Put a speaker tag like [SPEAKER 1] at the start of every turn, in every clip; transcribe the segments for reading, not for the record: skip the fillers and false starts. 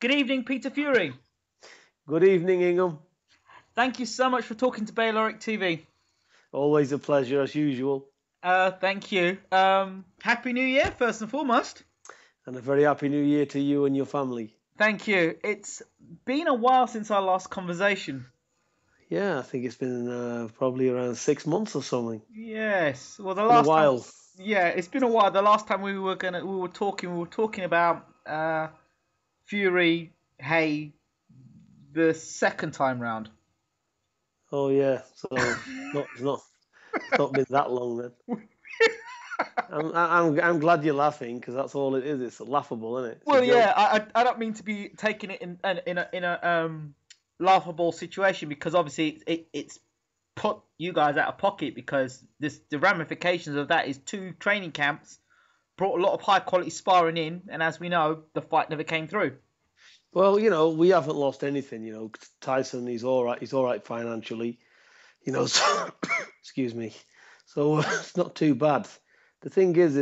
[SPEAKER 1] Good evening, Peter Fury.
[SPEAKER 2] Good evening, Ingham.
[SPEAKER 1] Thank you so much for talking to Bayloric TV.
[SPEAKER 2] Always a pleasure, as usual.
[SPEAKER 1] Thank you. Happy New Year, first and foremost.
[SPEAKER 2] And a very happy New Year to you and your family.
[SPEAKER 1] Thank you. It's been a while since our last conversation.
[SPEAKER 2] Yeah, I think it's been probably around 6 months or something.
[SPEAKER 1] Yes. Well, the
[SPEAKER 2] Been a
[SPEAKER 1] last
[SPEAKER 2] while.
[SPEAKER 1] time. Yeah, it's been a while. The last time we were talking about Fury, Hay, the second time round.
[SPEAKER 2] Oh yeah, so it's not been that long then. I'm glad you're laughing because that's all it is. It's laughable, isn't it?
[SPEAKER 1] Well, yeah, I don't mean to be taking it in a laughable situation because obviously it's put you guys out of pocket because the ramifications of that is 2 training camps brought a lot of high quality sparring in, and as we know, the fight never came through.
[SPEAKER 2] Well, we haven't lost anything. Tyson, he's all right. He's all right financially. So, excuse me. So it's not too bad. The thing is,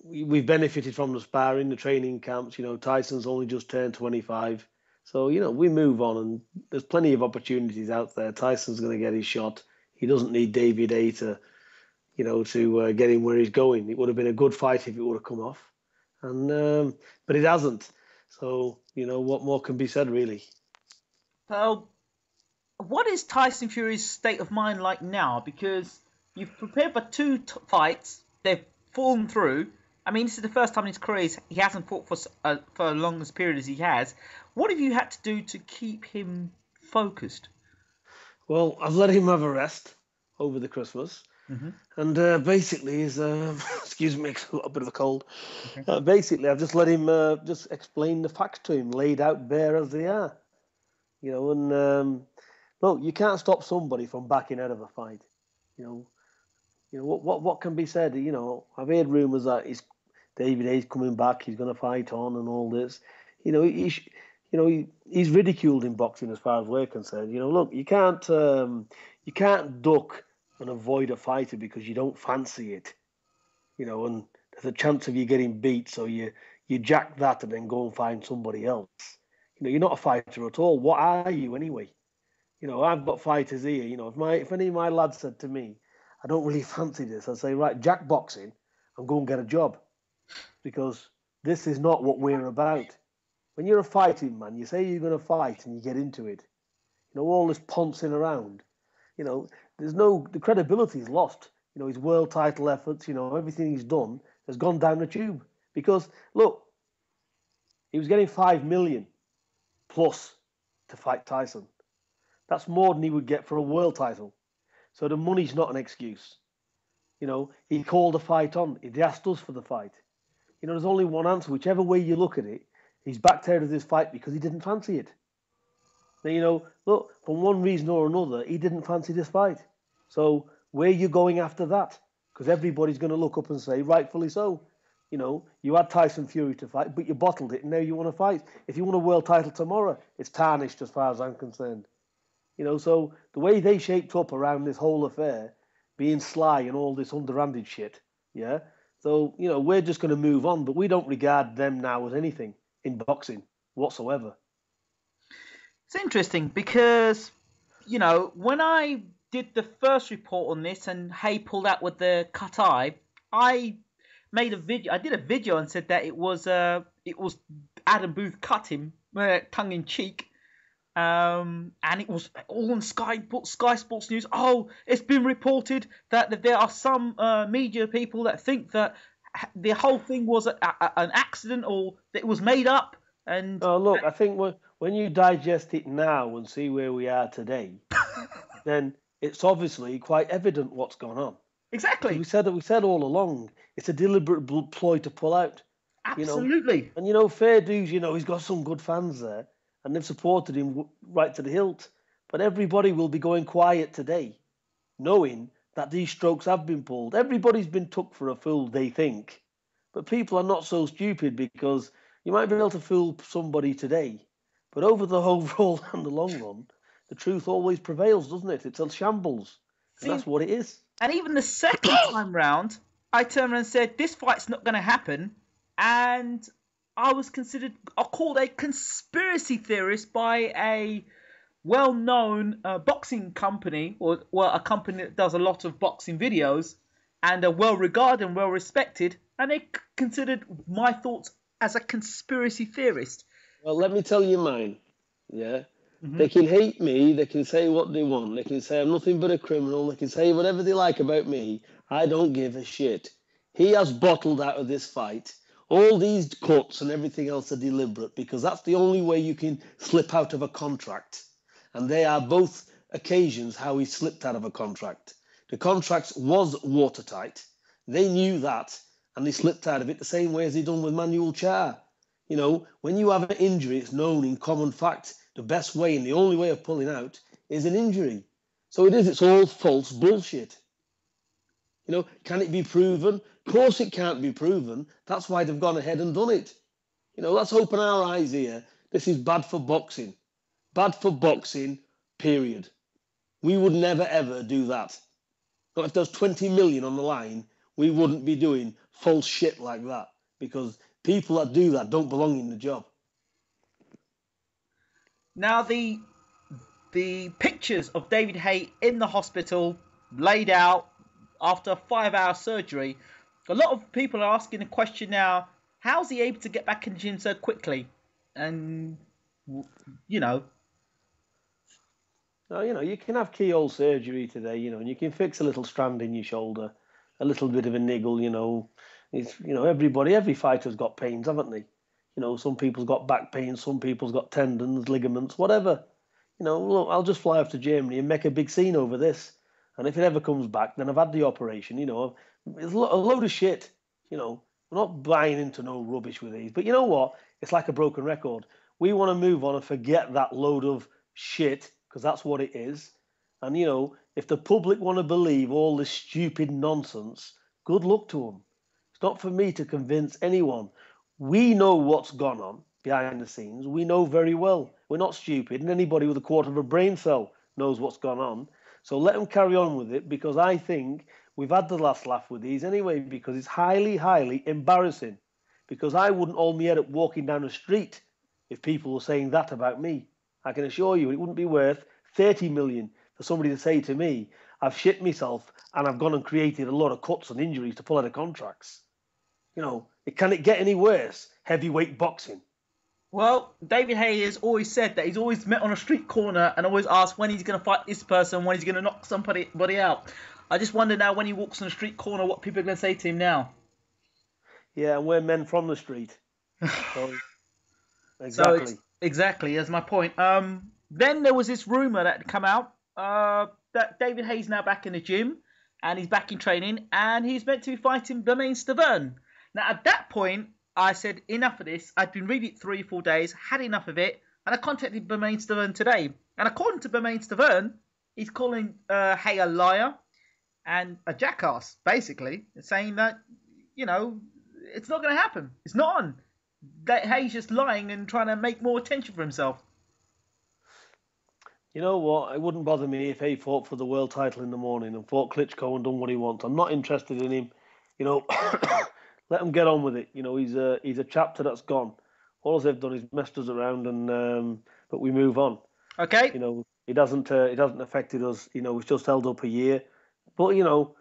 [SPEAKER 2] we've benefited from the sparring, the training camps. Tyson's only just turned 25. So, we move on and there's plenty of opportunities out there. Tyson's going to get his shot. He doesn't need David A to get him where he's going. It would have been a good fight if it would have come off. But it hasn't. So, what more can be said, really?
[SPEAKER 1] So, what is Tyson Fury's state of mind like now? Because you've prepared for 2 fights. They've fallen through. I mean, this is the first time in his career he hasn't fought for a longest period as he has. What have you had to do to keep him focused?
[SPEAKER 2] Well, I've let him have a rest over the Christmas.
[SPEAKER 1] Mm-hmm.
[SPEAKER 2] And basically, excuse me, I've got a bit of a cold. Okay. Basically, I've just let him just explain the facts to him, laid out bare as they are. Look, you can't stop somebody from backing out of a fight. What can be said? I've heard rumours that David A's coming back, he's going to fight on and all this. He's ridiculed in boxing as far as we're concerned. Look, you can't duck and avoid a fighter because you don't fancy it. And there's a chance of you getting beat, so you jack that and then go and find somebody else. You're not a fighter at all. What are you anyway? I've got fighters here. If any of my lads said to me, I don't really fancy this, I'd say, right, jack boxing and go and get a job. Because this is not what we're about. When you're a fighting man, you say you're going to fight and you get into it. All this poncing around. The credibility is lost. His world title efforts, everything he's done has gone down the tube. Because, look, he was getting 5 million plus to fight Tyson. That's more than he would get for a world title. So the money's not an excuse. He called the fight on. He asked us for the fight. There's only one answer. Whichever way you look at it, he's backed out of this fight because he didn't fancy it. Now, look, for one reason or another, he didn't fancy this fight. So where are you going after that? Because everybody's going to look up and say, rightfully so. You had Tyson Fury to fight, but you bottled it, and now you want to fight. If you want a world title tomorrow, it's tarnished as far as I'm concerned. So the way they shaped up around this whole affair, being sly and all this underhanded shit, yeah? So, we're just going to move on, but we don't regard them now as anything in boxing whatsoever.
[SPEAKER 1] It's interesting because, when I did the first report on this and Hay pulled out with the cut eye, I made a video. I did a video and said that it was Adam Booth cut him tongue in cheek, and it was all on Sky Sports News. Oh, it's been reported that there are some media people that think that the whole thing was an accident or that it was made up. And
[SPEAKER 2] look, I think when you digest it now and see where we are today, then it's obviously quite evident what's gone on.
[SPEAKER 1] Exactly.
[SPEAKER 2] We said all along, it's a deliberate ploy to pull out.
[SPEAKER 1] Absolutely.
[SPEAKER 2] And fair dues, he's got some good fans there, and they've supported him right to the hilt. But everybody will be going quiet today, knowing that these strokes have been pulled. Everybody's been took for a fool, they think. But people are not so stupid because you might be able to fool somebody today, but over the overall and the long run, the truth always prevails, doesn't it? It's a shambles. And that's what it is.
[SPEAKER 1] And even the second time round, I turned around and said, this fight's not going to happen. And I was called a conspiracy theorist by a well-known boxing company, or well, a company that does a lot of boxing videos, and are well-regarded and well-respected, and they considered my thoughts as a conspiracy theorist.
[SPEAKER 2] Well, let me tell you mine. Yeah.
[SPEAKER 1] Hmm.
[SPEAKER 2] They can hate me. They can say what they want. They can say I'm nothing but a criminal. They can say whatever they like about me. I don't give a shit. He has bottled out of this fight. All these cuts and everything else are deliberate because that's the only way you can slip out of a contract. And they are both occasions how he slipped out of a contract. The contract was watertight. They knew that, and they slipped out of it the same way as they done with Manuel Char. You know, when you have an injury, it's known in common fact the best way and the only way of pulling out is an injury. So it's all false bullshit. You know, can it be proven? Of course it can't be proven. That's why they've gone ahead and done it. You know, let's open our eyes here. This is bad for boxing. Bad for boxing, period. We would never, ever do that. Not if there's 20 million on the line, we wouldn't be doing false shit like that because people that do that don't belong in the job.
[SPEAKER 1] Now the pictures of David Haye in the hospital, laid out after a 5-hour surgery. A lot of people are asking the question now: how's he able to get back in the gym so quickly? And you know,
[SPEAKER 2] Now, you know, you can have keyhole surgery today, you know, and you can fix a little strand in your shoulder, a little bit of a niggle, you know. It's, you know, every fighter's got pains, haven't they? You know, some people's got back pain, some people's got tendons, ligaments, whatever. You know, look, I'll just fly off to Germany and make a big scene over this. And if it ever comes back, then I've had the operation, you know. It's a load of shit, you know. We're not buying into no rubbish with these. But you know what? It's like a broken record. We want to move on and forget that load of shit, because that's what it is. And, you know, if the public want to believe all this stupid nonsense, good luck to them. It's not for me to convince anyone. We know what's gone on behind the scenes. We know very well. We're not stupid, and anybody with a quarter of a brain cell knows what's gone on. So let them carry on with it, because I think we've had the last laugh with these anyway, because it's highly, highly embarrassing. Because I wouldn't hold my head up walking down the street if people were saying that about me. I can assure you it wouldn't be worth 30 million for somebody to say to me, I've shit myself and I've gone and created a lot of cuts and injuries to pull out of contracts. You know, can it get any worse? Heavyweight boxing.
[SPEAKER 1] well, David Haye has always said that he's always met on a street corner and always asked when he's going to fight this person, when he's going to knock somebody out. I just wonder now when he walks on a street corner what people are going to say to him now.
[SPEAKER 2] Yeah, and we're men from the street. So,
[SPEAKER 1] exactly.
[SPEAKER 2] exactly.
[SPEAKER 1] Exactly, that's my point. Then there was this rumour that had come out that David Haye's now back in the gym and he's back in training and he's meant to be fighting Bermain Stavern. Now, at that point, I said, enough of this. I'd been reading it 3 or 4 days, had enough of it, and I contacted Bermain Stavern today. And according to Bermain Stavern, he's calling Haye a liar and a jackass, basically, saying that, you know, it's not going to happen. It's not on. That Haye's just lying and trying to make more attention for himself.
[SPEAKER 2] You know what? It wouldn't bother me if he fought for the world title in the morning and fought Klitschko and done what he wants. I'm not interested in him. You know, let him get on with it. You know, he's a chapter that's gone. All they've done is messed us around, and but we move on.
[SPEAKER 1] Okay.
[SPEAKER 2] You know, it hasn't affected us. You know, we've just held up a year, but you know,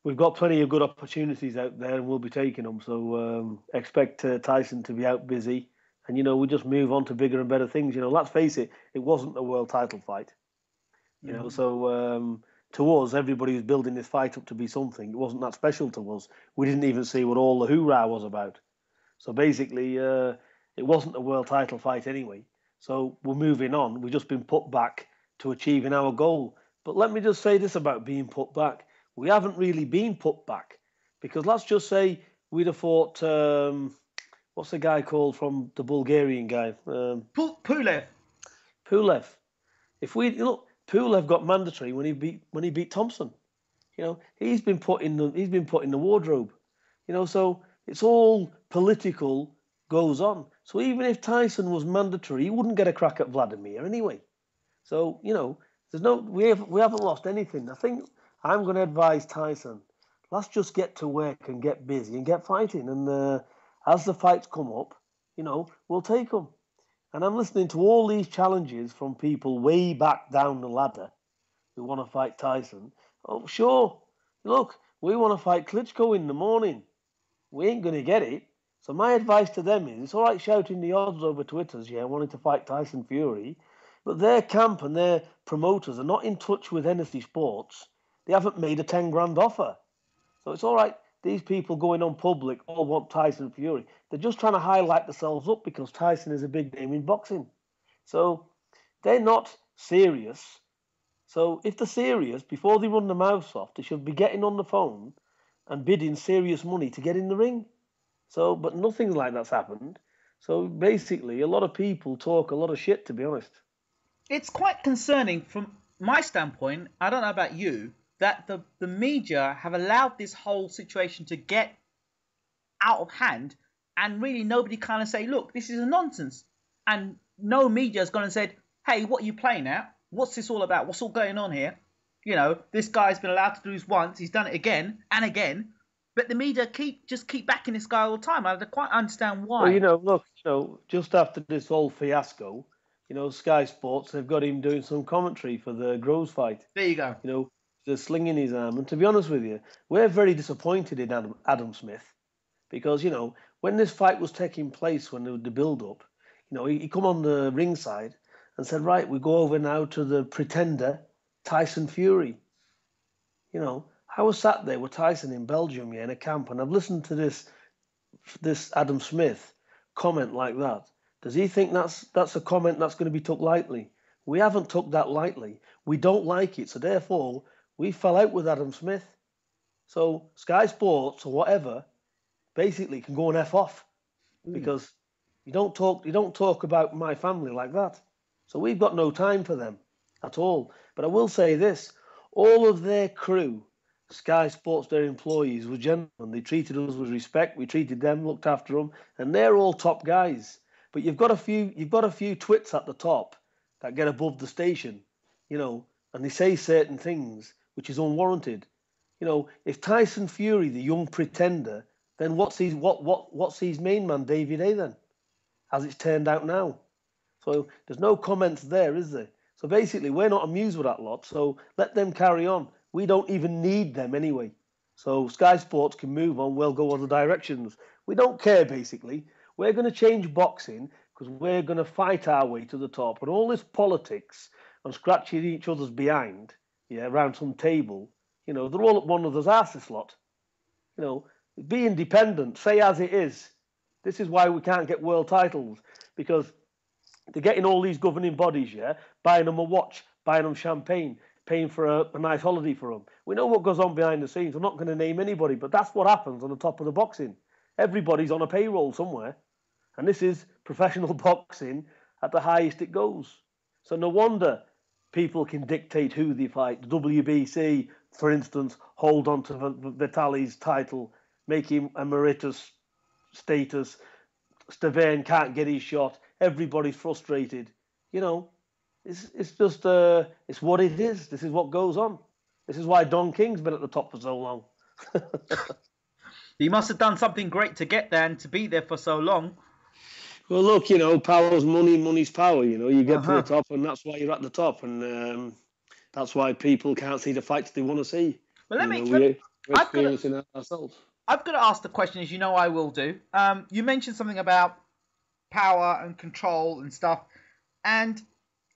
[SPEAKER 2] we've got plenty of good opportunities out there, and we'll be taking them. So expect Tyson to be out busy, and you know, we just move on to bigger and better things. You know, let's face it, it wasn't a world title fight. You know, so to us, everybody was building this fight up to be something. It wasn't that special to us. We didn't even see what all the hoorah was about. So basically, it wasn't a world title fight anyway. So we're moving on. We've just been put back to achieving our goal. But let me just say this about being put back. We haven't really been put back, because let's just say we'd have fought, what's the guy called from the Bulgarian guy?
[SPEAKER 1] Pulev.
[SPEAKER 2] Pulev. If we look, Pulev got mandatory when he beat Thompson. You know, he's been put in the wardrobe. You know, so it's all political goes on. So even if Tyson was mandatory, he wouldn't get a crack at Vladimir anyway. So you know, we haven't lost anything. I think I'm going to advise Tyson. Let's just get to work and get busy and get fighting. And as the fights come up, we'll take them. And I'm listening to all these challenges from people way back down the ladder who want to fight Tyson. Oh, sure. Look, we want to fight Klitschko in the morning. We ain't going to get it. So my advice to them is, it's all right shouting the odds over Twitters, wanting to fight Tyson Fury, but their camp and their promoters are not in touch with Hennessy Sports. They haven't made a 10 grand offer. So it's all right, these people going on public all want Tyson Fury. They're just trying to highlight themselves up because Tyson is a big name in boxing. So they're not serious. So if they're serious, before they run their mouths off, they should be getting on the phone and bidding serious money to get in the ring. So, but nothing like that's happened. So basically, a lot of people talk a lot of shit, to be honest.
[SPEAKER 1] It's quite concerning from my standpoint. I don't know about you, that the media have allowed this whole situation to get out of hand, and really nobody kind of say, look, this is a nonsense. And no media has gone and said, hey, what are you playing at? What's this all about? What's all going on here? This guy's been allowed to do this once. He's done it again and again. But the media just keep backing this guy all the time. I don't quite understand why.
[SPEAKER 2] Well, look, just after this whole fiasco, Sky Sports, they've got him doing some commentary for the Groves fight.
[SPEAKER 1] There you go.
[SPEAKER 2] The sling in his arm. And to be honest with you, we're very disappointed in Adam Smith because, when this fight was taking place, when the build-up, he come on the ringside and said, right, we go over now to the pretender, Tyson Fury. I was sat there with Tyson in Belgium, in a camp, and I've listened to this Adam Smith comment like that. Does he think that's a comment that's going to be took lightly? We haven't took that lightly. We don't like it, so therefore we fell out with Adam Smith. So Sky Sports or whatever basically can go and F off because you don't talk about my family like that. So we've got no time for them at all. But I will say this, all of their crew, Sky Sports, their employees, were gentlemen. They treated us with respect. We treated them, looked after them, and they're all top guys. But you've got a few twits at the top that get above the station, and they say certain things which is unwarranted. If Tyson Fury, the young pretender, then what's his main man, David A. then, as it's turned out now? So there's no comments there, is there? So basically, we're not amused with that lot. So let them carry on. We don't even need them anyway. So Sky Sports can move on. We'll go other directions. We don't care, basically. We're going to change boxing because we're going to fight our way to the top. And all this politics and scratching each other's behind, around some table, they're all at one another's arse, this lot. Be independent. Say as it is. This is why we can't get world titles, because they're getting all these governing bodies, buying them a watch, buying them champagne, paying for a nice holiday for them. We know what goes on behind the scenes. I'm not going to name anybody, but that's what happens on the top of the boxing. Everybody's on a payroll somewhere. And this is professional boxing at the highest it goes. So no wonder people can dictate who they fight. The WBC, for instance, hold on to Vitaly's title, make him emeritus status. Stavern can't get his shot. Everybody's frustrated. It's just it's what it is. This is what goes on. This is why Don King's been at the top for so long.
[SPEAKER 1] He must have done something great to get there and to be there for so long.
[SPEAKER 2] Well, look, power's money, money's power. You get to the top, and that's why you're at the top, and that's why people can't see the fights they want to see.
[SPEAKER 1] Well,
[SPEAKER 2] we're experiencing it ourselves.
[SPEAKER 1] I've got to ask the question, as you know I will do. You mentioned something about power and control and stuff, and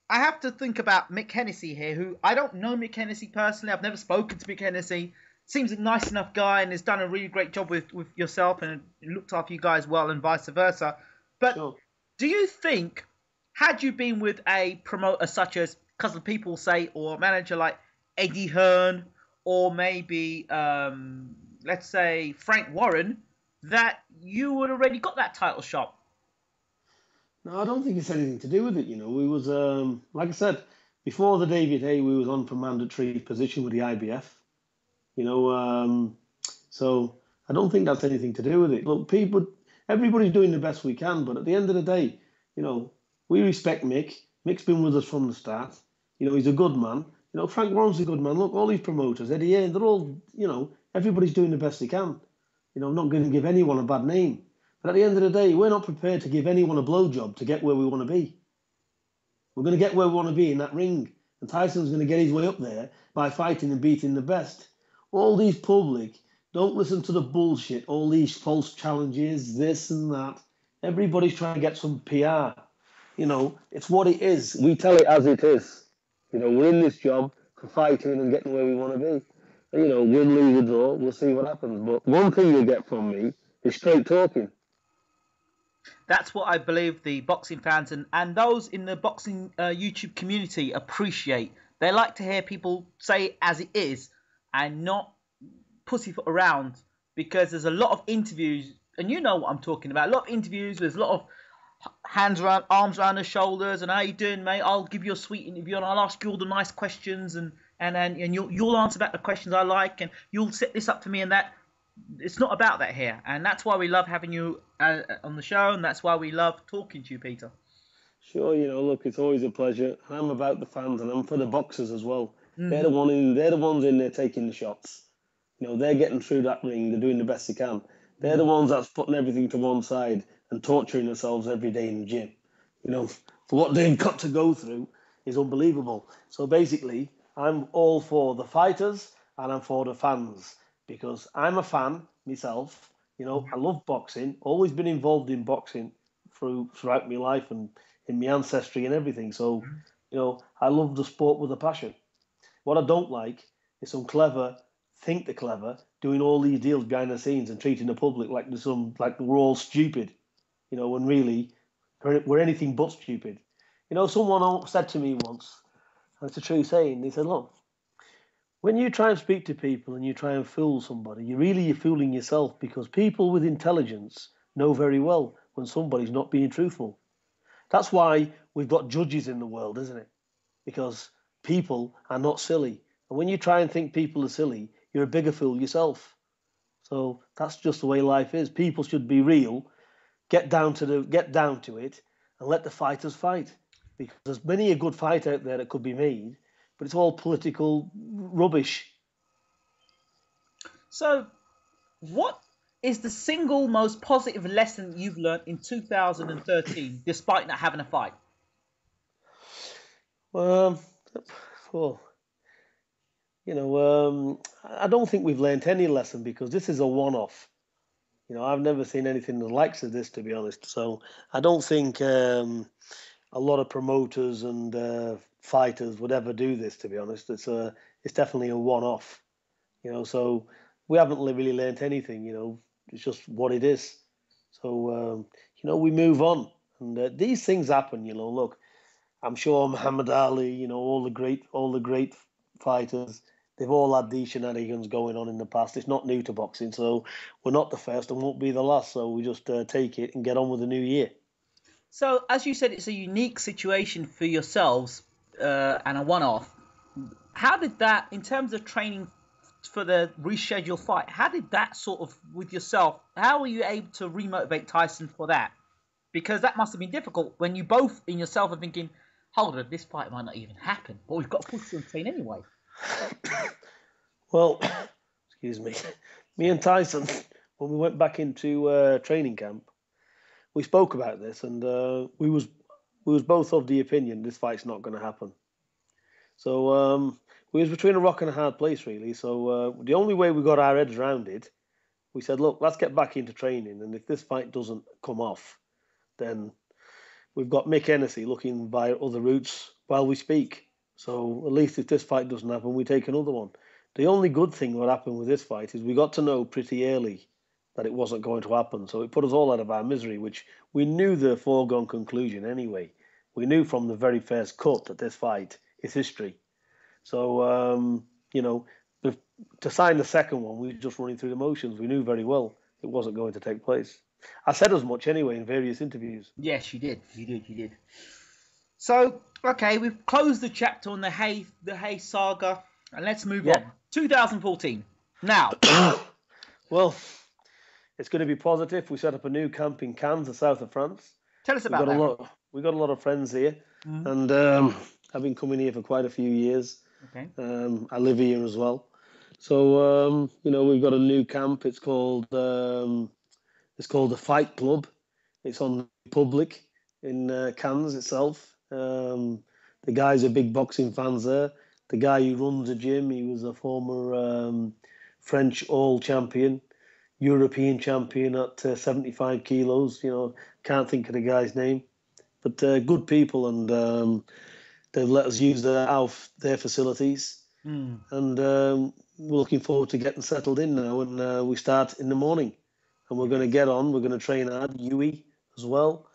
[SPEAKER 1] I have to think about Mick Hennessy here, who I don't know Mick Hennessy personally. I've never spoken to Mick Hennessy. Seems a nice enough guy and has done a really great job with yourself and looked after you guys well and vice versa. But
[SPEAKER 2] Sure.
[SPEAKER 1] Do you think, had you been with a promoter such as, because the people say, or a manager like Eddie Hearn, or maybe, let's say, Frank Warren, that you would already got that title shot?
[SPEAKER 2] No, I don't think it's anything to do with it. We was, like I said, before the David A, we was on for mandatory position with the IBF. So I don't think that's anything to do with it. Look, everybody's doing the best we can, but at the end of the day, we respect Mick. Mick's been with us from the start. He's a good man. Frank Warren's a good man. Look, all these promoters, Eddie A, they're all, everybody's doing the best they can. I'm not going to give anyone a bad name. But at the end of the day, we're not prepared to give anyone a blowjob to get where we want to be. We're going to get where we want to be in that ring. And Tyson's going to get his way up there by fighting and beating the best. All these public, don't listen to the bullshit, all these false challenges, this and that. Everybody's trying to get some PR. You know, it's what it is. We tell it as it is. You know, we're in this job for fighting and getting where we want to be. And, you know, win, lose, or draw, we'll see what happens. But one thing you'll get from me is straight talking.
[SPEAKER 1] That's what I believe the boxing fans and those in the boxing YouTube community appreciate. They like to hear people say it as it is and not pussyfoot around, because there's a lot of interviews, and you know what I'm talking about. A lot of interviews, there's a lot of arms around the shoulders, and how you doing, mate? I'll give you a sweet interview, and I'll ask you all the nice questions, and you'll answer back the questions I like, and you'll set this up for me and that. It's not about that here, and that's why we love having you on the show, and that's why we love talking to you, Peter.
[SPEAKER 2] Sure, you know, look, it's always a pleasure. I'm about the fans, and I'm for the boxers as well.
[SPEAKER 1] Mm-hmm.
[SPEAKER 2] They're the ones in there taking the shots. You know, they're getting through that ring. They're doing the best they can. They're the ones that's putting everything to one side and torturing themselves every day in the gym. You know, for what they've got to go through is unbelievable. So basically, I'm all for the fighters and I'm for the fans, because I'm a fan myself. You know, I love boxing. Always been involved in boxing throughout my life and in my ancestry and everything. So, you know, I love the sport with a passion. What I don't like is some clever, think they're clever, doing all these deals behind the scenes and treating the public like we're all stupid, you know, when really we're anything but stupid. You know, someone said to me once, and it's a true saying, they said, look, when you try and speak to people and you try and fool somebody, you're fooling yourself, because people with intelligence know very well when somebody's not being truthful. That's why we've got judges in the world, isn't it? Because people are not silly. And when you try and think people are silly, you're a bigger fool yourself. So that's just the way life is. People should be real, get down to it, and let the fighters fight. Because there's many a good fight out there that could be made, but it's all political rubbish.
[SPEAKER 1] So, what is the single most positive lesson you've learned in 2013, despite not having a fight?
[SPEAKER 2] Well, you know, I don't think we've learnt any lesson, because this is a one-off. You know, I've never seen anything the likes of this, to be honest. So I don't think a lot of promoters and fighters would ever do this, to be honest. It's definitely a one-off. You know, so we haven't really learnt anything. You know, it's just what it is. So you know, we move on, and these things happen. You know, look, I'm sure Muhammad Ali, you know, all the great fighters, they've all had these shenanigans going on in the past. It's not new to boxing, so we're not the first and won't be the last. So we just take it and get on with the new year.
[SPEAKER 1] So, as you said, it's a unique situation for yourselves and a one-off. How did that, in terms of training for the rescheduled fight, how did that sort of, with yourself, how were you able to remotivate Tyson for that? Because that must have been difficult when you both in yourself are thinking, hold on, this fight might not even happen, but we've got to push through and train anyway.
[SPEAKER 2] Well, excuse me. Me and Tyson, when we went back into training camp, we spoke about this, and we was both of the opinion this fight's not going to happen. So we was between a rock and a hard place, really. So the only way we got our heads around it, we said, look, let's get back into training, and if this fight doesn't come off, then we've got Mick Hennessy looking by other routes while we speak. So at least if this fight doesn't happen, we take another one. The only good thing what happened with this fight is we got to know pretty early that it wasn't going to happen. So it put us all out of our misery, which we knew the foregone conclusion anyway. We knew from the very first cut that this fight is history. So, you know, to sign the second one, we were just running through the motions. We knew very well it wasn't going to take place. I said as much anyway in various interviews.
[SPEAKER 1] Yes, you did. You did. So, okay, we've closed the chapter on the Hay saga, and let's move on. 2014. Now.
[SPEAKER 2] Well, it's going to be positive. We set up a new camp in Cannes, the south of France.
[SPEAKER 1] Tell us about that.
[SPEAKER 2] We've got a lot of friends here, and I've been coming here for quite a few years.
[SPEAKER 1] Okay.
[SPEAKER 2] I live here as well. So, you know, we've got a new camp. It's called the It's called the Fight Club. It's on Public in Cannes itself. The guys are big boxing fans there. The guy who runs the gym, he was a former French all champion, European champion at 75 kilos. Can't think of the guy's name, but good people, and they've let us use their facilities, and we're looking forward to getting settled in now. And we start in the morning, and we're going to get on. We're going to train hard. Yui as well.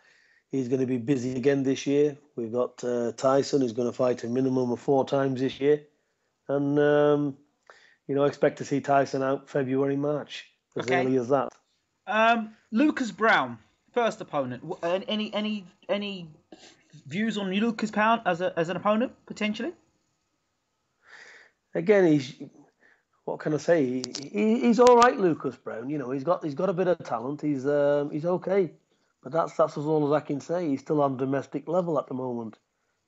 [SPEAKER 2] He's going to be busy again this year. We've got Tyson, who's going to fight a minimum of 4 times this year. And, expect to see Tyson out February, March, as early as that.
[SPEAKER 1] Lucas Brown, first opponent. Any views on Lucas Brown as an opponent, potentially?
[SPEAKER 2] Again, what can I say? He's all right, Lucas Brown. He's got a bit of talent. He's okay. But that's as all as I can say. He's still on domestic level at the moment.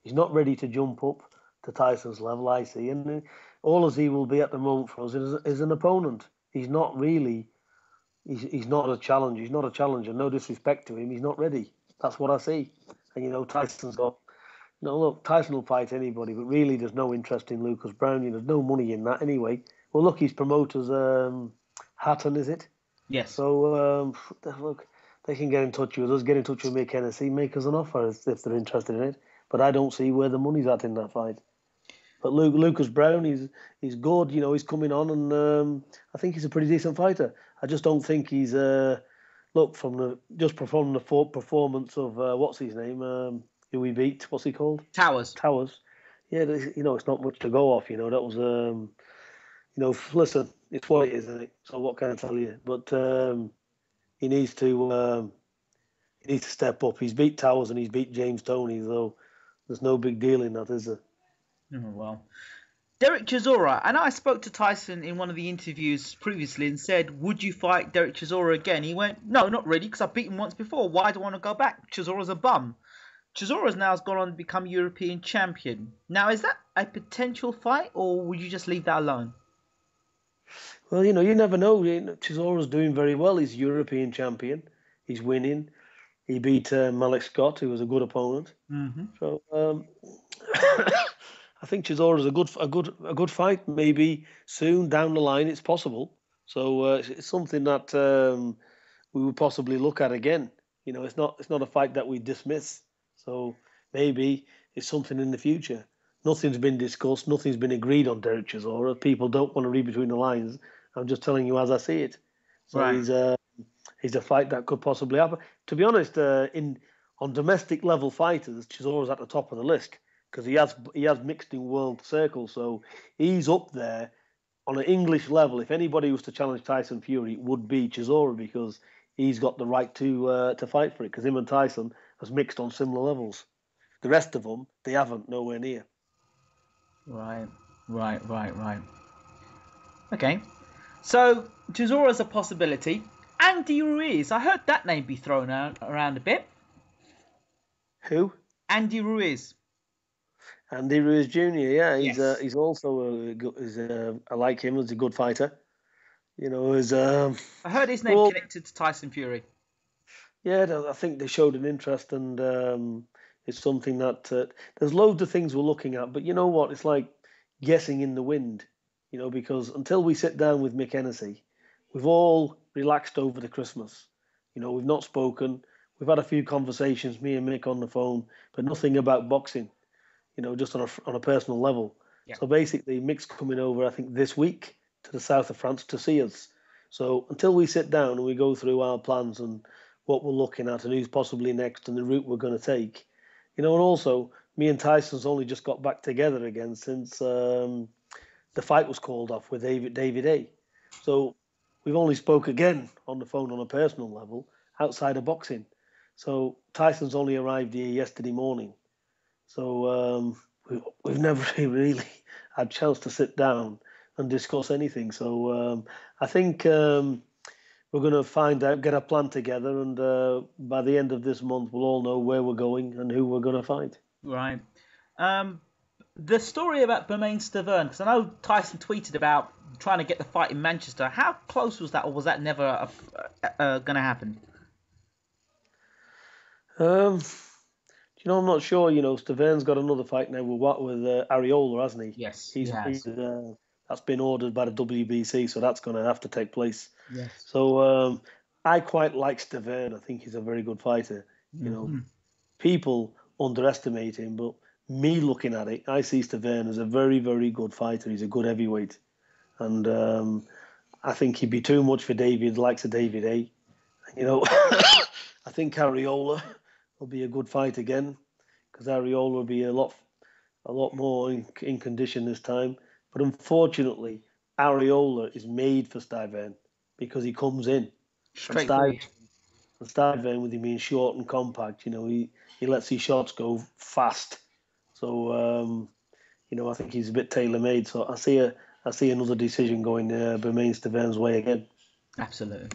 [SPEAKER 2] He's not ready to jump up to Tyson's level, I see. And all as he will be at the moment for us is an opponent. He's not really. He's not a challenger. He's not a challenger. No disrespect to him. He's not ready. That's what I see. And Tyson's got. Look, Tyson will fight anybody, but really there's no interest in Lucas Brown. There's no money in that anyway. Well, look, his promoter's Hatton, is it?
[SPEAKER 1] Yes.
[SPEAKER 2] So look. They can get in touch with us, get in touch with Mick Hennessy, make us an offer if they're interested in it. But I don't see where the money's at in that fight. But Lucas Brown, he's good. He's coming on, and I think he's a pretty decent fighter. I just don't think he's from the performance of what's his name, who we beat. What's he called?
[SPEAKER 1] Towers.
[SPEAKER 2] Yeah, it's not much to go off. That was listen, it's what it is, isn't it? So what can I tell you? But he needs to step up. He's beat Towers and he's beat James Toney, though. There's no big deal in that, is there?
[SPEAKER 1] Oh, well. Derek Chisora, and I spoke to Tyson in one of the interviews previously and said, would you fight Derek Chisora again? He went, no, not really, because I've beaten him once before. Why do I want to go back? Chisora's a bum. Chisora's now has gone on to become European champion. Now, is that a potential fight, or would you just leave that alone?
[SPEAKER 2] Well, you never know. Chisora's doing very well. He's European champion. He's winning. He beat Malik Scott, who was a good opponent.
[SPEAKER 1] Mm-hmm.
[SPEAKER 2] So I think Chisora's a good fight. Maybe soon down the line, it's possible. So it's something that we would possibly look at again. It's not a fight that we dismiss. So maybe it's something in the future. Nothing's been discussed. Nothing's been agreed on Derek Chisora. People don't want to read between the lines. I'm just telling you as I see it. So right. He's a fight that could possibly happen. To be honest, on domestic level fighters, Chisora's at the top of the list because he has mixed in world circles. So he's up there on an English level. If anybody was to challenge Tyson Fury, it would be Chisora because he's got the right to fight for it. Because him and Tyson has mixed on similar levels. The rest of them, they haven't, nowhere near.
[SPEAKER 1] Right. Okay. So, Chisora's a possibility. Andy Ruiz. I heard that name be thrown around a bit.
[SPEAKER 2] Who?
[SPEAKER 1] Andy Ruiz.
[SPEAKER 2] Andy Ruiz Jr. Yeah,
[SPEAKER 1] Yes.
[SPEAKER 2] He's also I like him as a good fighter.
[SPEAKER 1] I heard his name connected to Tyson Fury.
[SPEAKER 2] Yeah, I think they showed an interest, and it's something that there's loads of things we're looking at. But you know what? It's like guessing in the wind. Because until we sit down with Mick Hennessy, we've all relaxed over the Christmas. We've not spoken. We've had a few conversations, me and Mick on the phone, but nothing about boxing. Just on a personal level. Yeah. So basically, Mick's coming over, I think, this week to the south of France to see us. So until we sit down and we go through our plans and what we're looking at and who's possibly next and the route we're going to take, and also me and Tyson's only just got back together again since the fight was called off with David A. So we've only spoke again on the phone on a personal level outside of boxing. So Tyson's only arrived here yesterday morning. So we've never really had a chance to sit down and discuss anything. So I think we're going to find out, get a plan together, and by the end of this month, we'll all know where we're going and who we're going to fight.
[SPEAKER 1] Right. The story about Bermain Stavern, because I know Tyson tweeted about trying to get the fight in Manchester. How close was that, or was that never going to happen?
[SPEAKER 2] I'm not sure. Staverne's got another fight now with Areola, hasn't he?
[SPEAKER 1] Yes, he has.
[SPEAKER 2] That's been ordered by the WBC, so that's going to have to take place.
[SPEAKER 1] Yes.
[SPEAKER 2] So I quite like Staverne. I think he's a very good fighter. People underestimate him, but me looking at it, I see Staverne as a very, very good fighter. He's a good heavyweight, and I think he'd be too much for David, the likes of David A. I think Areola will be a good fight again, because Areola will be a lot more in condition this time. But unfortunately, Areola is made for Staverne because he comes in.
[SPEAKER 1] Straight
[SPEAKER 2] And Staverne, with him being short and compact, he lets his shots go fast. So, I think he's a bit tailor-made. So I see another decision going Bermain Staverne's way again.
[SPEAKER 1] Absolutely.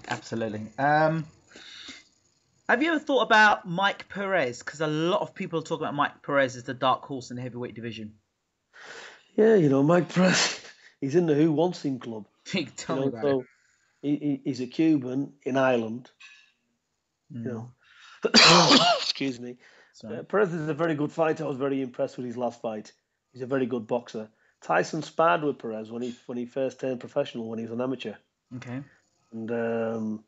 [SPEAKER 1] Have you ever thought about Mike Perez? Because a lot of people talk about Mike Perez as the dark horse in the heavyweight division.
[SPEAKER 2] Yeah, Mike Perez, he's in the Who Wants Him club.
[SPEAKER 1] Tell me about it.
[SPEAKER 2] He's a Cuban in Ireland. Excuse me. Perez is a very good fighter. I was very impressed with his last fight. He's a very good boxer. Tyson sparred with Perez when he first turned professional, when he was an amateur.
[SPEAKER 1] Okay.
[SPEAKER 2] And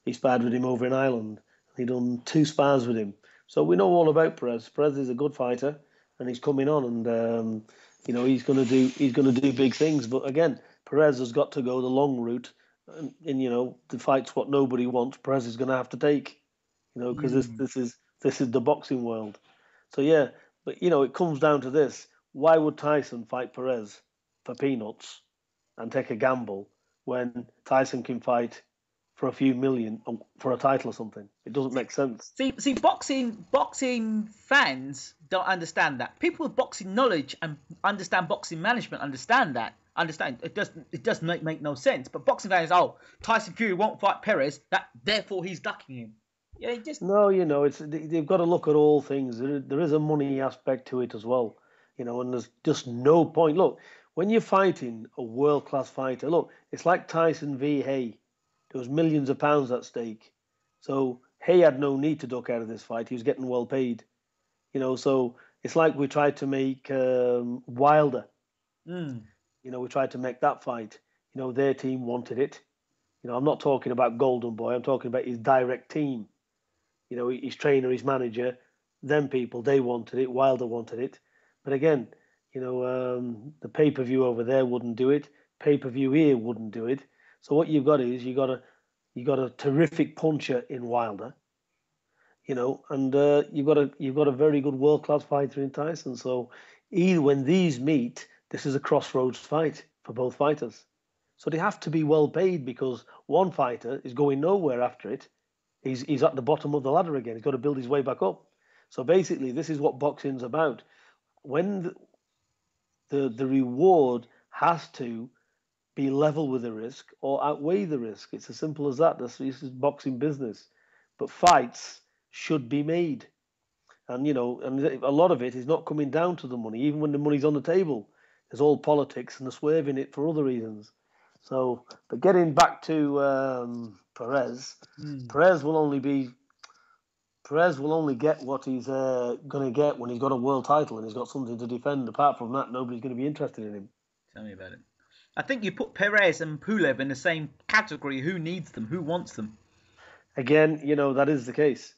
[SPEAKER 2] he sparred with him over in Ireland. He done 2 spars with him. So we know all about Perez. Perez is a good fighter, and he's coming on, and he's going to do big things. But again, Perez has got to go the long route, and the fight's what nobody wants. Perez is going to have to take, because this is the boxing world. So yeah, but it comes down to this: why would Tyson fight Perez for peanuts and take a gamble when Tyson can fight for a few million for a title or something? It doesn't make sense.
[SPEAKER 1] See, boxing fans don't understand that. People with boxing knowledge and understand boxing management understand that. It doesn't make no sense. But boxing fans, Tyson Fury won't fight Perez, therefore he's ducking him. Yeah,
[SPEAKER 2] No, they've got to look at all things. There is a money aspect to it as well, and there's just no point. Look, when you're fighting a world-class fighter, look, it's like Tyson v. Hay. There was millions of pounds at stake. So Hay had no need to duck out of this fight. He was getting well paid. So it's like we tried to make Wilder. We tried to make that fight. Their team wanted it. I'm not talking about Golden Boy. I'm talking about his direct team. His trainer, his manager, them people, they wanted it. Wilder wanted it. But again, the pay-per-view over there wouldn't do it. Pay-per-view here wouldn't do it. So what you've got is you got a terrific puncher in Wilder, and you've got a very good world-class fighter in Tyson. So when these meet, this is a crossroads fight for both fighters. So they have to be well paid, because one fighter is going nowhere after it. He's at the bottom of the ladder again. He's got to build his way back up. So basically, this is what boxing's about. When the reward has to be level with the risk or outweigh the risk. It's as simple as that. This is boxing business. But fights should be made. And, and a lot of it is not coming down to the money. Even when the money's on the table, there's all politics and they're swerving it for other reasons. So, but getting back to Perez, Perez will only get what he's going to get when he's got a world title and he's got something to defend. Apart from that, nobody's going to be interested in him.
[SPEAKER 1] Tell me about it. I think you put Perez and Pulev in the same category. Who needs them? Who wants them?
[SPEAKER 2] Again, that is the case.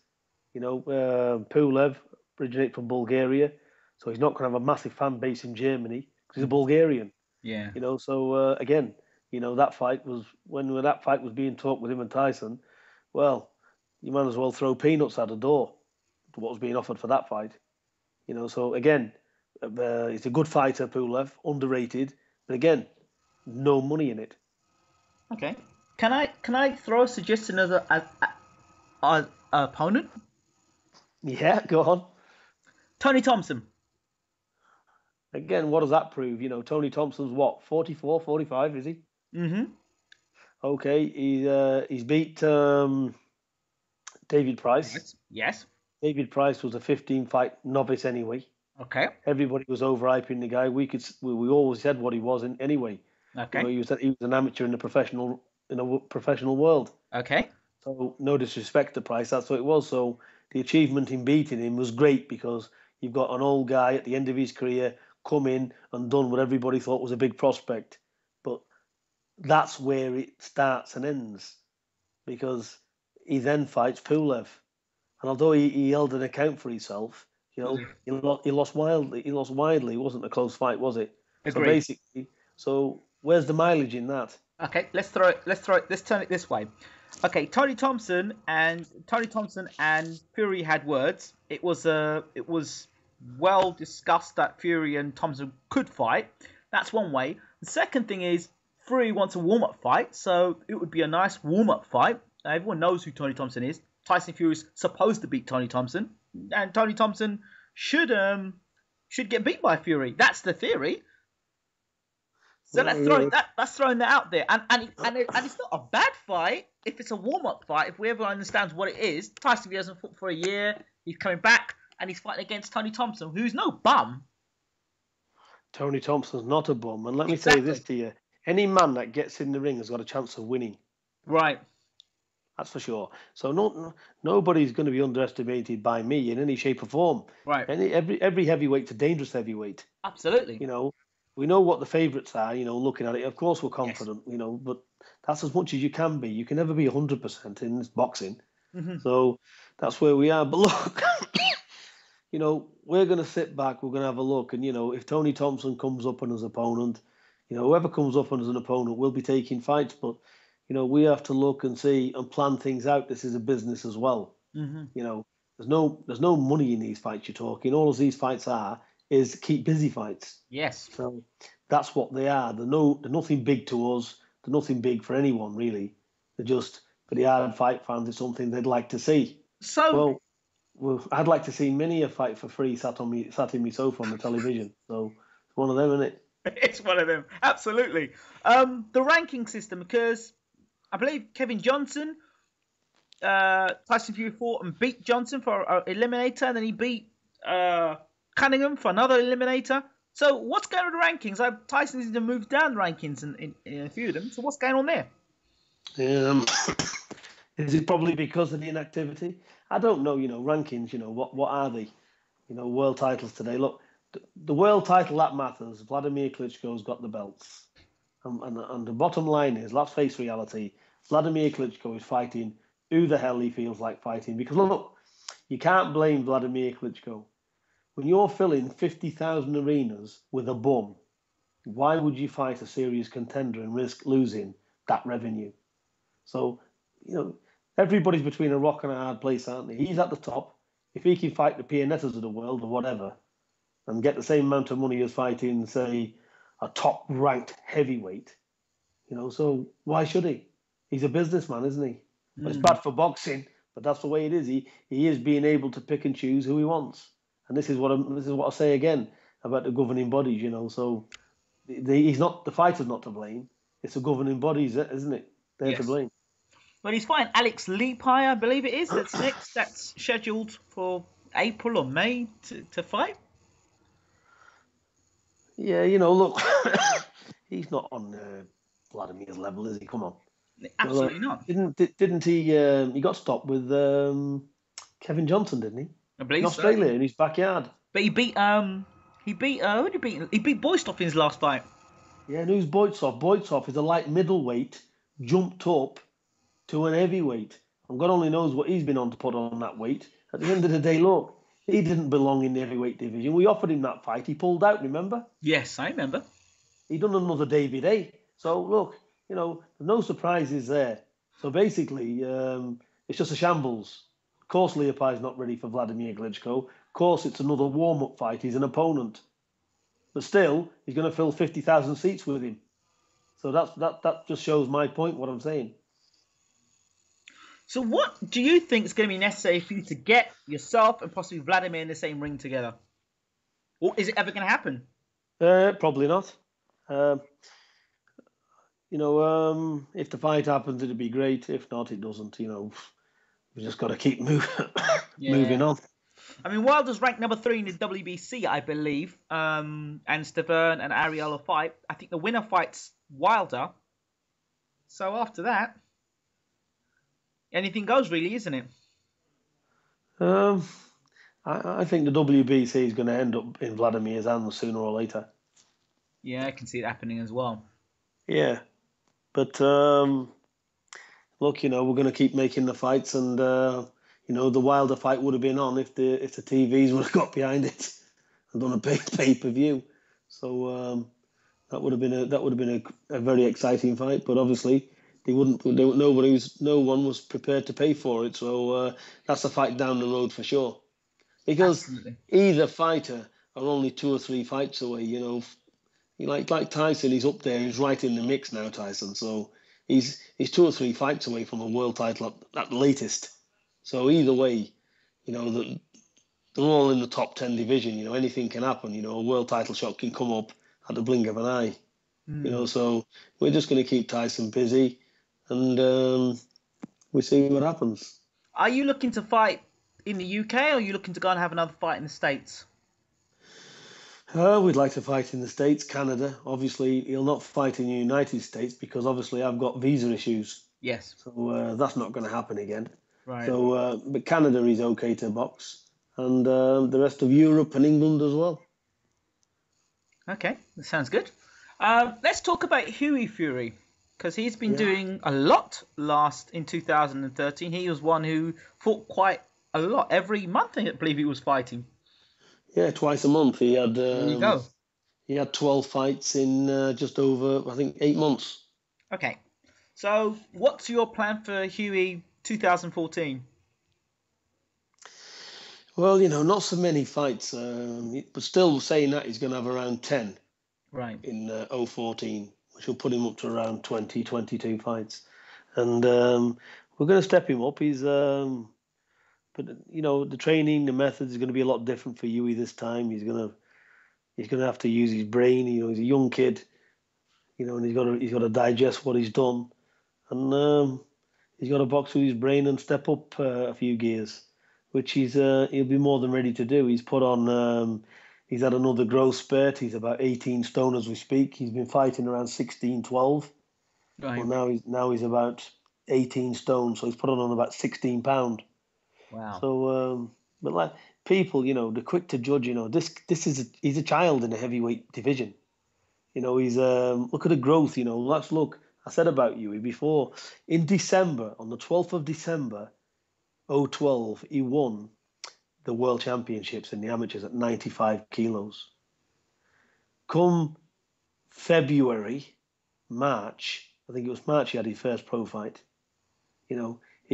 [SPEAKER 2] Pulev originates from Bulgaria, so he's not going to have a massive fan base in Germany because he's a Bulgarian.
[SPEAKER 1] Yeah.
[SPEAKER 2] So again, that fight was when that fight was being talked with him and Tyson. Well, you might as well throw peanuts out the door to what was being offered for that fight. So again, he's a good fighter, Pulev, underrated, but again, no money in it.
[SPEAKER 1] Okay. Can I throw a suggestion as a opponent?
[SPEAKER 2] Yeah, go on.
[SPEAKER 1] Tony Thompson.
[SPEAKER 2] Again, what does that prove? Tony Thompson's what, 44, 45, is he?
[SPEAKER 1] Mm-hmm.
[SPEAKER 2] Okay, he's beat David Price.
[SPEAKER 1] Yes.
[SPEAKER 2] David Price was a 15-fight novice anyway.
[SPEAKER 1] Okay.
[SPEAKER 2] Everybody was overhyping the guy. We always said what he was anyway.
[SPEAKER 1] Okay.
[SPEAKER 2] He was an amateur in a professional world.
[SPEAKER 1] Okay.
[SPEAKER 2] So no disrespect to Price, that's what it was. So the achievement in beating him was great because you've got an old guy at the end of his career come in and done what everybody thought was a big prospect. But that's where it starts and ends because he then fights Pulev. And although he held an account for himself, he lost wildly. He lost widely. It wasn't a close fight, was it? So
[SPEAKER 1] Agreed.
[SPEAKER 2] basically, where's the mileage in that?
[SPEAKER 1] Okay, let's turn it this way. Okay, Tony Thompson and Fury had words. It was well discussed that Fury and Thompson could fight. That's one way. The second thing is Fury wants a warm-up fight, so it would be a nice warm-up fight. Everyone knows who Tony Thompson is. Tyson Fury's supposed to beat Tony Thompson, and Tony Thompson should get beat by Fury. That's the theory. So that's throwing that out there, and it's not a bad fight if it's a warm-up fight. If everyone understands what it is, Tyson Fury hasn't fought for a year. He's coming back and he's fighting against Tony Thompson, who's no bum.
[SPEAKER 2] Tony Thompson's not a bum, and let me say this to you: any man that gets in the ring has got a chance of winning.
[SPEAKER 1] Right.
[SPEAKER 2] That's for sure. So nobody's going to be underestimated by me in any shape or form.
[SPEAKER 1] Right.
[SPEAKER 2] Every heavyweight's a dangerous heavyweight.
[SPEAKER 1] Absolutely.
[SPEAKER 2] We know what the favourites are. Looking at it, of course we're confident. Yes. But that's as much as you can be. You can never be 100% in this boxing. Mm-hmm. So that's where we are. But look, we're going to sit back. We're going to have a look, and if Tony Thompson comes up on his opponent, whoever comes up on as an opponent will be taking fights, but. We have to look and see and plan things out. This is a business as well. Mm-hmm. There's no money in these fights you're talking. All of these fights are is keep busy fights.
[SPEAKER 1] Yes.
[SPEAKER 2] So that's what they are. They're nothing big to us. They're nothing big for anyone really. They're just for the hard fight fans. It's something they'd like to see.
[SPEAKER 1] So
[SPEAKER 2] well, I'd like to see many a fight for free sat in my sofa on the television. So it's one of them, isn't it?
[SPEAKER 1] It's one of them. Absolutely. The ranking system, because I believe Kevin Johnson, Tyson Fury fought and beat Johnson for an eliminator, and then he beat Cunningham for another eliminator. So what's going on with the rankings? Tyson needs to move down the rankings in a few of them. So what's going on there?
[SPEAKER 2] Is it probably because of the inactivity? I don't know. Rankings. What are they? World titles today. Look, the world title that matters. Vladimir Klitschko's got the belts. And the bottom line is, let's face reality, Vladimir Klitschko is fighting who the hell he feels like fighting. Because look, you can't blame Vladimir Klitschko. When you're filling 50,000 arenas with a bum, why would you fight a serious contender and risk losing that revenue? So, everybody's between a rock and a hard place, aren't they? He's at the top. If he can fight the Pianettas of the world or whatever, and get the same amount of money as fighting, say, a top-ranked heavyweight, so why should he? He's a businessman, isn't he? But it's bad for boxing, but that's the way it is. He is being able to pick and choose who he wants, and this is what I say again about the governing bodies. So he's not the fighter's not to blame. It's the governing bodies, isn't it? They're to blame.
[SPEAKER 1] Well, he's fighting Alex Leapai, I believe it is. That's next. That's scheduled for April or May to fight.
[SPEAKER 2] Yeah, look, he's not on Vladimir's level, is he? Come on.
[SPEAKER 1] Absolutely not.
[SPEAKER 2] Didn't he? He got stopped with Kevin Johnson, didn't he?
[SPEAKER 1] I believe
[SPEAKER 2] in Australia, in his backyard.
[SPEAKER 1] But he beat who did he beat? He beat Boystoff in his last fight.
[SPEAKER 2] Yeah, and who's Boystoff? Boystoff is a light middleweight, jumped up to an heavyweight. And God only knows what he's been on to put on that weight. At the end of the day, look, he didn't belong in the heavyweight division. We offered him that fight. He pulled out, remember?
[SPEAKER 1] Yes, I remember.
[SPEAKER 2] He done another David A. So, look, there's no surprises there. So, basically, it's just a shambles. Of course, Leapai's not ready for Vladimir Klitschko. Of course, it's another warm-up fight. He's an opponent. But still, he's going to fill 50,000 seats with him. So that just shows my point, what I'm saying.
[SPEAKER 1] So what do you think is going to be necessary for you to get yourself and possibly Vladimir in the same ring together? Or is it ever going to happen?
[SPEAKER 2] Probably not. If the fight happens, it'd be great. If not, it doesn't. We just got to keep moving on.
[SPEAKER 1] I mean, Wilder's ranked number 3 in the WBC, I believe. And Stavern and Ariella fight. I think the winner fights Wilder. So after that, anything goes, really, isn't it?
[SPEAKER 2] Um, I think the WBC is going to end up in Vladimir's hands sooner or later.
[SPEAKER 1] Yeah, I can see it happening as well.
[SPEAKER 2] Yeah, but look, we're going to keep making the fights, and the Wilder fight would have been on if the TVs would have got behind it and done a pay per view. So that would have been a very exciting fight. But obviously, they wouldn't. No one was prepared to pay for it. So that's a fight down the road for sure. Because
[SPEAKER 1] Absolutely.
[SPEAKER 2] either fighter are only 2 or 3 fights away. Like Tyson, he's up there. He's right in the mix now, Tyson. So he's 2 or 3 fights away from a world title at the latest. So either way, they're all in the top 10 division. Anything can happen. A world title shot can come up at the blink of an eye. So we're just going to keep Tyson busy, and we see what happens.
[SPEAKER 1] Are you looking to fight in the UK, or are you looking to go and have another fight in the States?
[SPEAKER 2] We'd like to fight in the States, Canada. Obviously, he'll not fight in the United States because obviously I've got visa issues.
[SPEAKER 1] Yes.
[SPEAKER 2] So that's not going to happen again.
[SPEAKER 1] Right.
[SPEAKER 2] So, but Canada is okay to box, and the rest of Europe and England as well.
[SPEAKER 1] Okay, that sounds good. Let's talk about Hughie Fury, because he's been doing a lot in 2013. He was one who fought quite a lot every month. I believe he was fighting.
[SPEAKER 2] Yeah, twice a month. He had
[SPEAKER 1] There you go.
[SPEAKER 2] he had 12 fights in just over, I think, 8 months.
[SPEAKER 1] Okay, so what's your plan for Hughie 2014?
[SPEAKER 2] Well, not so many fights, but still saying that he's going to have around 10
[SPEAKER 1] Right.
[SPEAKER 2] in 014, which will put him up to around 20, 22 fights. And we're going to step him up. But the training, the methods is going to be a lot different for Hughie this time. He's going to have to use his brain. He's a young kid, and he's got to digest what he's done, and he's got to box with his brain and step up a few gears, which he'll be more than ready to do. He's put on. He's had another growth spurt. He's about 18 stone as we speak. He's been fighting around 16, 12.
[SPEAKER 1] Right.
[SPEAKER 2] Well, now he's about 18 stone, so he's put on about 16 pound.
[SPEAKER 1] Wow.
[SPEAKER 2] So, but like people, they're quick to judge. He's a child in a heavyweight division. He's look at the growth. Let's look. I said about you before in December, on the 12th of December, 012, he won the World Championships in the amateurs at 95 kilos. Come February, March, I think it was March, he had his first pro fight. He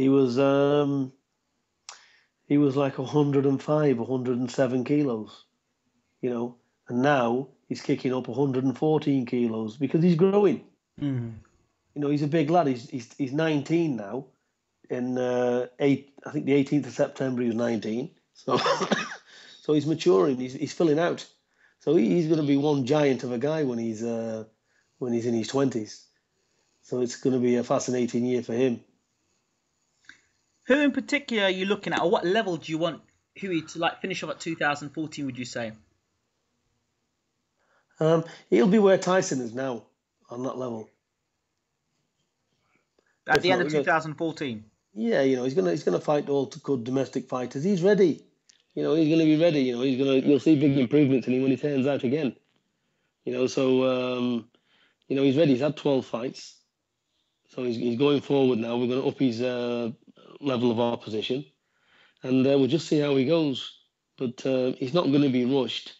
[SPEAKER 2] was like 105, 107 kilos. And now he's kicking up 114 kilos because he's growing. He's a big lad. He's 19 now. In I think the 18th of September he was 19. So so he's maturing. He's filling out. So he's going to be one giant of a guy when he's in his 20s. So it's going to be a fascinating year for him.
[SPEAKER 1] Who in particular are you looking at, or what level do you want Hughie to finish off at 2014? Would you say?
[SPEAKER 2] He'll be where Tyson is now on that level.
[SPEAKER 1] At the end of 2014.
[SPEAKER 2] Yeah, he's gonna fight all good domestic fighters. He's ready. He's gonna be ready. You'll see big improvements in him when he turns out again. So he's ready. He's had 12 fights, so he's going forward now. We're gonna up his level of opposition, and we'll just see how he goes. But he's not going to be rushed.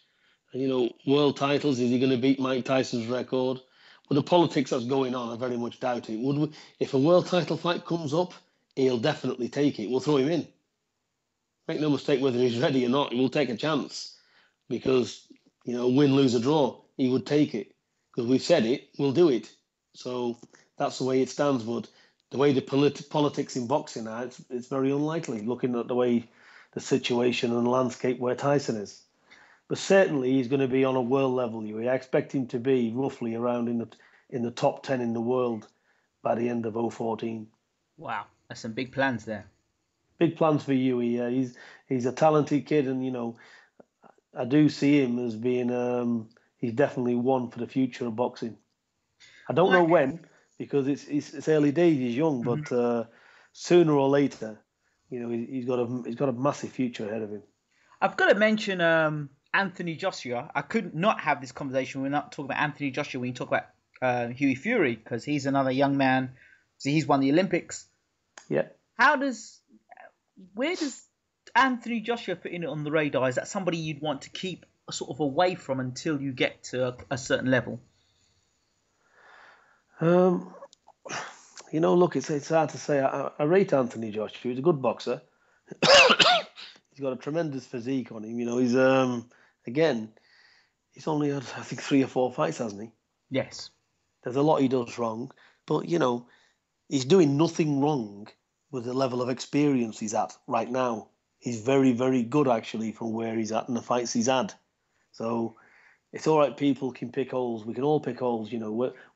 [SPEAKER 2] World titles. Is he going to beat Mike Tyson's record? Well, the politics that's going on, I very much doubt it. If a world title fight comes up, he'll definitely take it. We'll throw him in. Make no mistake, whether he's ready or not, he will take a chance because, win, lose, or draw, he would take it because we've said it, we'll do it. So that's the way it stands. But the way the politics in boxing are, it's very unlikely looking at the way the situation and landscape where Tyson is. But certainly he's going to be on a world level. I expect him to be roughly around in the top 10 in the world by the end of 014.
[SPEAKER 1] Wow, that's some big plans there.
[SPEAKER 2] Big plans for Hughie. He's a talented kid, and I do see him as being he's definitely one for the future of boxing. I don't know
[SPEAKER 1] Like,
[SPEAKER 2] when, because it's early days. He's young,
[SPEAKER 1] mhm.
[SPEAKER 2] but sooner or later, he's got a massive future ahead of him.
[SPEAKER 1] I've got to mention Anthony Joshua. I could not have this conversation. We're not talking about Anthony Joshua when you talk about Hughie Fury, because he's another young man. So he's won the Olympics.
[SPEAKER 2] Yeah.
[SPEAKER 1] Where does Anthony Joshua fit in on the radar? Is that somebody you'd want to keep sort of away from until you get to a certain level?
[SPEAKER 2] Um, look, it's hard to say. I rate Anthony Joshua. He's a good boxer. He's got a tremendous physique on him. Again, he's only had, I think, 3 or 4 fights, hasn't he?
[SPEAKER 1] Yes.
[SPEAKER 2] There's a lot he does wrong, but he's doing nothing wrong with the level of experience he's at right now. He's very, very good actually from where he's at and the fights he's had. So it's all right. People can pick holes. We can all pick holes.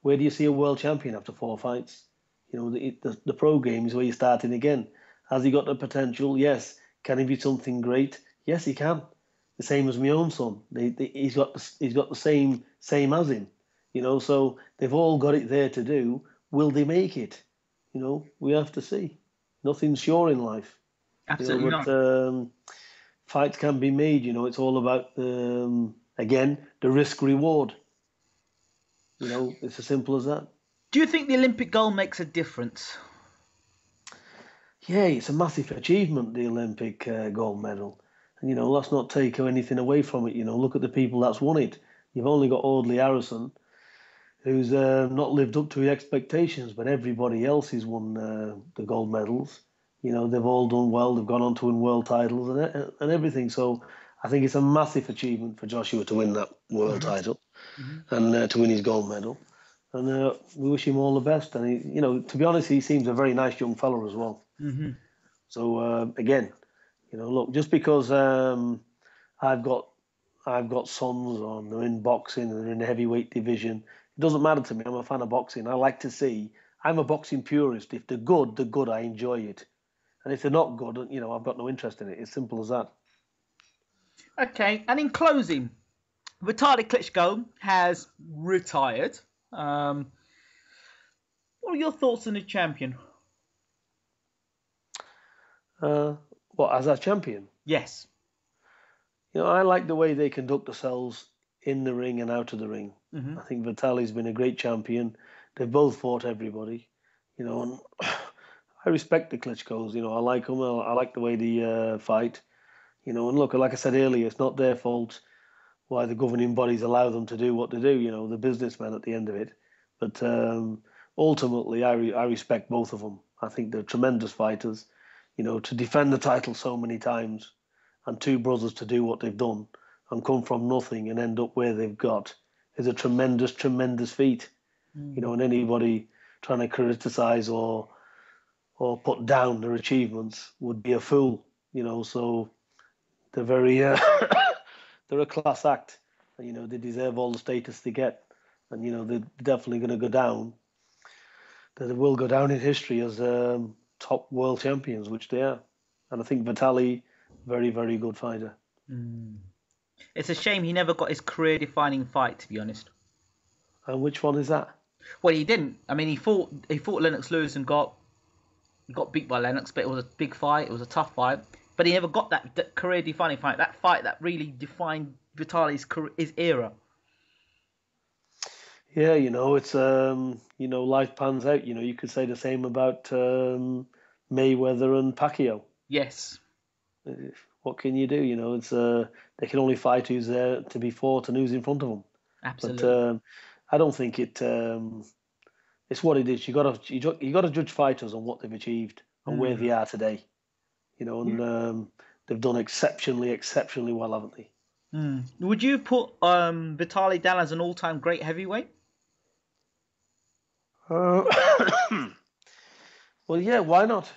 [SPEAKER 2] Where do you see a world champion after 4 fights? The pro game is where you're starting again. Has he got the potential? Yes. Can he be something great? Yes, he can. The same as my own son. He's got the same as him. So they've all got it there to do. Will they make it? We have to see. Nothing's sure in life.
[SPEAKER 1] Absolutely
[SPEAKER 2] But
[SPEAKER 1] not.
[SPEAKER 2] fights can be made. It's all about again the risk reward. It's as simple as that.
[SPEAKER 1] Do you think the Olympic gold makes a difference?
[SPEAKER 2] Yeah, it's a massive achievement, the Olympic gold medal. And, let's not take anything away from it. Look at the people that's won it. You've only got Audley Harrison, who's not lived up to his expectations, but everybody else has won the gold medals. They've all done well. They've gone on to win world titles and everything. So I think it's a massive achievement for Joshua to win that world title and to win his gold medal. And we wish him all the best. And to be honest, he seems a very nice young fellow as well.
[SPEAKER 1] Mm-hmm.
[SPEAKER 2] So again, look, just because I've got sons and they're in boxing and they're in the heavyweight division, it doesn't matter to me. I'm a fan of boxing. I like to see. I'm a boxing purist. If they're good, they're good. I enjoy it. And if they're not good, I've got no interest in it. It's simple as that.
[SPEAKER 1] Okay, and in closing, Vitaly Klitschko has retired. What are your thoughts on the champion?
[SPEAKER 2] What, as our champion?
[SPEAKER 1] Yes.
[SPEAKER 2] I like the way they conduct themselves in the ring and out of the ring.
[SPEAKER 1] Mm-hmm.
[SPEAKER 2] I think Vitaly's been a great champion. They've both fought everybody, and I respect the Klitschkos. I like them. I like the way they fight. And look, like I said earlier, it's not their fault why the governing bodies allow them to do what they do. The businessmen at the end of it. But ultimately, I respect both of them. I think they're tremendous fighters. To defend the title so many times, and two brothers to do what they've done and come from nothing and end up where they've got is a tremendous, tremendous feat. And anybody trying to criticise or put down their achievements would be a fool. So they're very they're a class act, and they deserve all the status they get. And they're definitely going to go down. They will go down in history as top world champions, which they are. And I think Vitaly, very, very good fighter.
[SPEAKER 1] It's a shame he never got his career-defining fight, to be honest.
[SPEAKER 2] And which one is that?
[SPEAKER 1] Well, he didn't. I mean, he fought Lennox Lewis and got beat by Lennox, but it was a big fight. It was a tough fight. But he never got that career-defining fight. That fight that really defined Vitaly's his era.
[SPEAKER 2] Yeah, it's life pans out. You could say the same about Mayweather and Pacquiao.
[SPEAKER 1] Yes.
[SPEAKER 2] What can you do? It's they can only fight who's there to be fought and who's in front of them.
[SPEAKER 1] Absolutely.
[SPEAKER 2] But I don't think it. It's what it is. You got to judge fighters on what they've achieved and where they are today. And they've done exceptionally, exceptionally well, haven't they?
[SPEAKER 1] Would you put Vitaly down as an all-time great heavyweight?
[SPEAKER 2] Well, yeah, why not?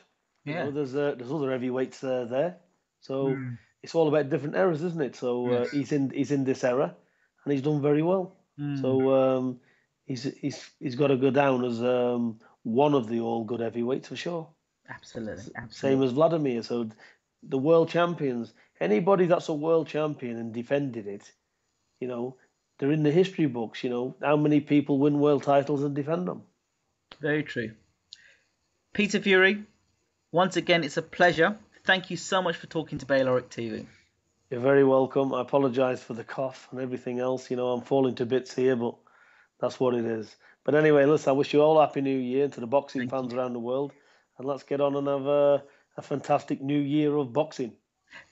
[SPEAKER 1] Yeah.
[SPEAKER 2] There's other heavyweights there, so it's all about different eras, isn't it? So
[SPEAKER 1] Yes.
[SPEAKER 2] he's in this era, and he's done very well. So he's got to go down as one of the all good heavyweights for sure.
[SPEAKER 1] Absolutely.
[SPEAKER 2] Same as Vladimir. So the world champions, anybody that's a world champion and defended it, they're in the history books. How many people win world titles and defend them?
[SPEAKER 1] Very true. Peter Fury, once again, it's a pleasure. Thank you so much for talking to Bayloric TV.
[SPEAKER 2] You're very welcome. I apologise for the cough and everything else. I'm falling to bits here, but that's what it is. But anyway, listen, I wish you all a happy new year to the boxing fans around the world. And let's get on and have a fantastic new year of boxing.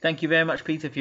[SPEAKER 1] Thank you very much, Peter Fury.